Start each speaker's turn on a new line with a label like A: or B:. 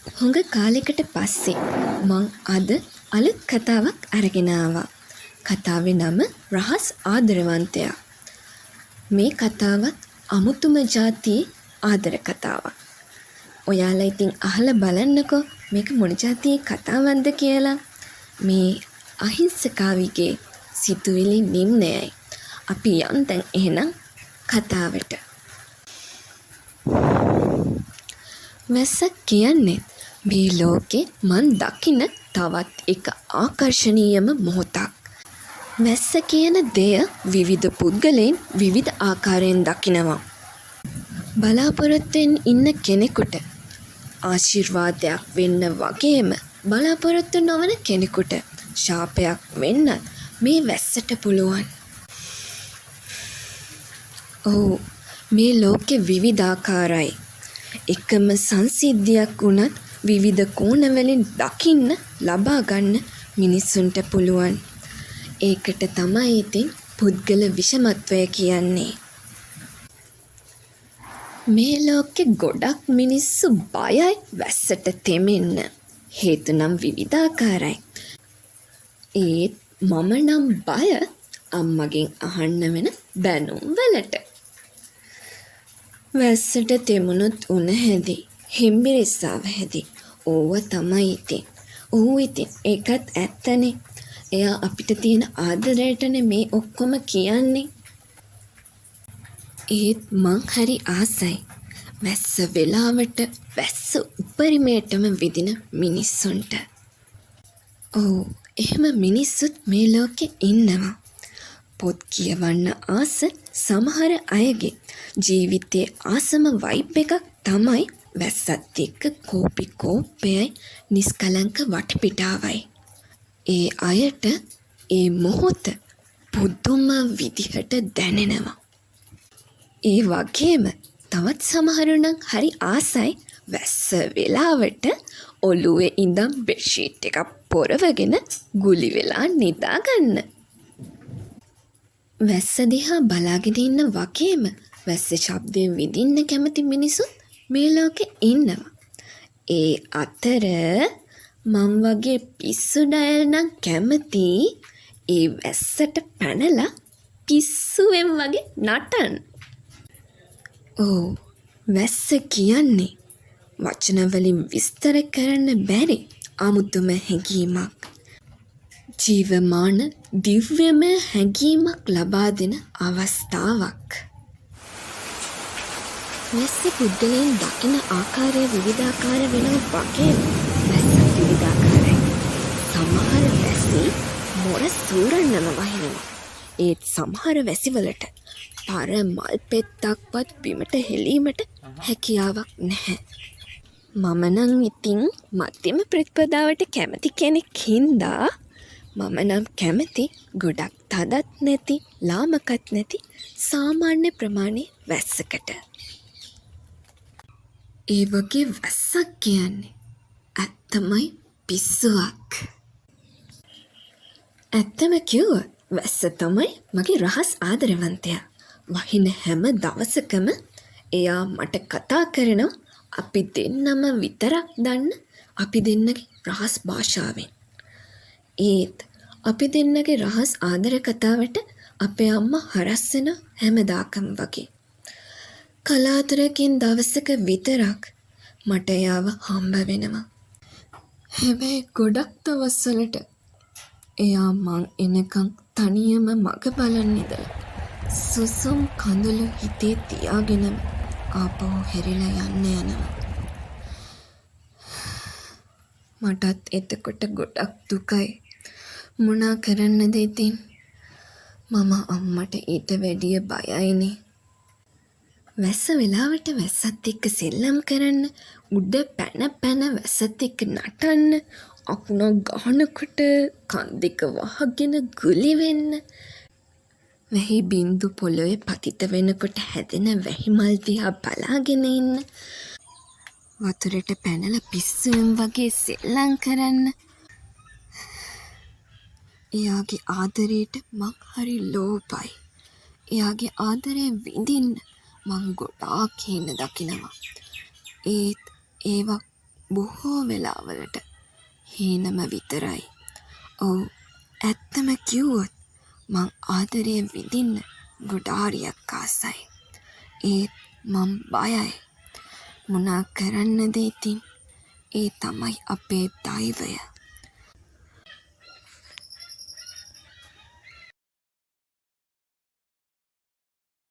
A: හුඟ කාලෙකට පස්සේ මං අද අලුත් කතාවක් අරගෙන ආවා. කතාවේ නම රහස් ආදරවන්තයා. මේ කතාවත් අමුතුම ජාතියේ ආදර කතාවක්. ඔයාලා ඉතින් අහලා බලන්නකෝ මේක මොන ජාතියේ කතාවක්ද කියලා. මේ අහිංසකාවිගේ සිතුවිලි නිම්නයයි. අපි යන්තම් එහෙනම් කතාවට. වැස්සක් කියන්නේ මේ ලෝකේ මන් දකින තවත් එක ආකර්ශනීයම මොහොතක්. වැස්ස කියන දෙය විවිධ පුද්ගලයන් විවිධ ආකාරයෙන් දකිනවා. බලාපොරොත්තුෙන් ඉන්න කෙනෙකුට ආශිර්වාදයක් වෙන්න වගේම බලාපොරොත්තු නොවන කෙනෙකුට ශාපයක් වෙන්න මේ වැස්සට පුළුවන්. ඔව්, මේ ලෝකෙ විවිධාකාරයි. එකම සංසිද්ධියක් වුණත් විවිධ කෝණවලින් දකින්න ලබා ගන්න මිනිස්සුන්ට පුළුවන්. ඒකට තමයි ඉතින් පුද්ගල විෂමත්වය කියන්නේ. මේ ලෝකෙ ගොඩක් මිනිස්සු බයයි වැස්සට තෙමෙන්න. හේතු නම් විවිධාකාරයි. ඒත් මම නම් බය අම්මගෙන් අහන්න වෙන බැනුම් වලට. වැස්සට තෙමුණුත් උණ හැදී හිම්බිරිස්සාව හැදී ඕව තමයි ඉතින්. ඌ ඉතින් ඒකත් ඇත්තනේ. එයා අපිට තියෙන ආදරයටනේ මේ ඔක්කොම කියන්නේ. ඒත් මං හරි ආසයි වැස්ස වෙලාවට වැස්ස උපරිමයටම විදින මිනිස්සුන්ට. ඔව්, එහෙම මිනිස්සුත් මේ ලෝකෙ ඉන්නවා. පොත් කියවන්න ආස සමහර අයගේ ජීවිතයේ ආසම වයිබ් එකක් තමයි වැස්සත් එක්ක කෝපි කෝප්පයයි නිස්කලංක වටපිටාවයි. ඒ අයට ඒ මොහොත පුදුම විදිහට දැනෙනවා. ඒ වගේම තවත් සමහරු නම් හරි ආසයි වැස්ස වෙලාවට ඔළුවේ ඉඳන් බෙඩ්ෂීට් එකක් පොරවගෙන ගුලි වෙලා නිදාගන්න. වැස්ස දිහා බලාගෙන ඉන්න වගේම වැස්ස ශබ්දයෙන් විඳින්න කැමති මිනිසුත් මේ ලෝකෙ ඉන්නවා. ඒ අතර මං වගේ පිස්සු ඩයල් නම් කැමති ඒ වැස්සට පැනලා පිස්සුවෙන් වගේ නටන්න. ඔව්, වැස්ස කියන්නේ වචන වලින් විස්තර කරන්න බැරි අමුතුම හැඟීමක්. ජීවමාන දිව්‍යමය හැඟීමක් ලබා දෙන අවස්ථාවක්. වැස්ස පුද්ගලයන් දකින ආකාරය විවිධාකාර වෙනවා වගේම වැස්සත් විවිධාකාරයි. සමහර වැසි මොර සූරන්නම වහිනවා. ඒත් සමහර වැසිවලට පර මල් පෙත්තක්වත් බිමට හෙලීමට හැකියාවක් නැහැ. මම නම් ඉතින් මධ්‍යම ප්‍රතිපදාවට කැමති කෙනෙක් හින්දා මම නම් කැමති ගොඩක් තදත් නැති ලාමකත් නැති සාමාන්‍ය ප්‍රමාණයේ වැස්සකට. ඒ වගේ වැස්සක් කියන්නේ ඇත්තමයි පිස්සුවක්. ඇත්තම කිව්වොත් වැස්ස තමයි මගේ රහස් ආදරවන්තයා. වහින හැම දවසකම එයා මට කතා කරනවා අපි දෙන්නම විතරක් දන්න අපි දෙන්නගේ රහස් භාෂාවෙන්. ඒත් අපි දෙන්නගේ රහස් ආදර කතාවට අපේ අම්මා හරස් වෙන හැමදාකම වගේ. කලාතුරකින් දවසක විතරක් මට එයාව හම්බ වෙනවා. හැබැයි ගොඩක් දවස්වලට එයා මං එනකන් තනියම මග බලන් ඉඳලා සුසුම් කඳුළු හිතේ තියාගෙන ආපහු හැරිලා යන්න යනවා. මටත් එතකොට ගොඩක් දුකයි. මොනා කරන්නද ඉතින්? මම අම්මට ඊට වැඩිය බයයිනේ. වැස්ස වෙලාවට වැස්සත් එක්ක සෙල්ලම් කරන්න, උඩ පැන පැන වැස්සත් එක්ක නටන්න, අකුණ ගහනකොට කන් දෙක වහගෙන ගුලි වෙන්න, වැහි බින්දු පොළොවේ පතිත වෙනකොට හැදෙන වැහි මල් දිහා බලාගෙන ඉන්න, වතුරට පැනලා පිස්සුවෙන් වගේ සෙල්ලම් කරන්න. එයාගේ ආදරයට මං හරි ලෝභයි. එයාගේ ආදරය විඳින්න මං ගොඩාක් හේන දකිනවා. ඒත් ඒවා බොහෝ වෙලාවලට හීනම විතරයි. ඔව් ඇත්තම කිව්වොත් මං ආදරය විඳින්න ගොඩාරියක් ආසයි. ඒත් මං බයයි. මොනා කරන්නද ඉතින්? ඒ තමයි අපේ දෛවය.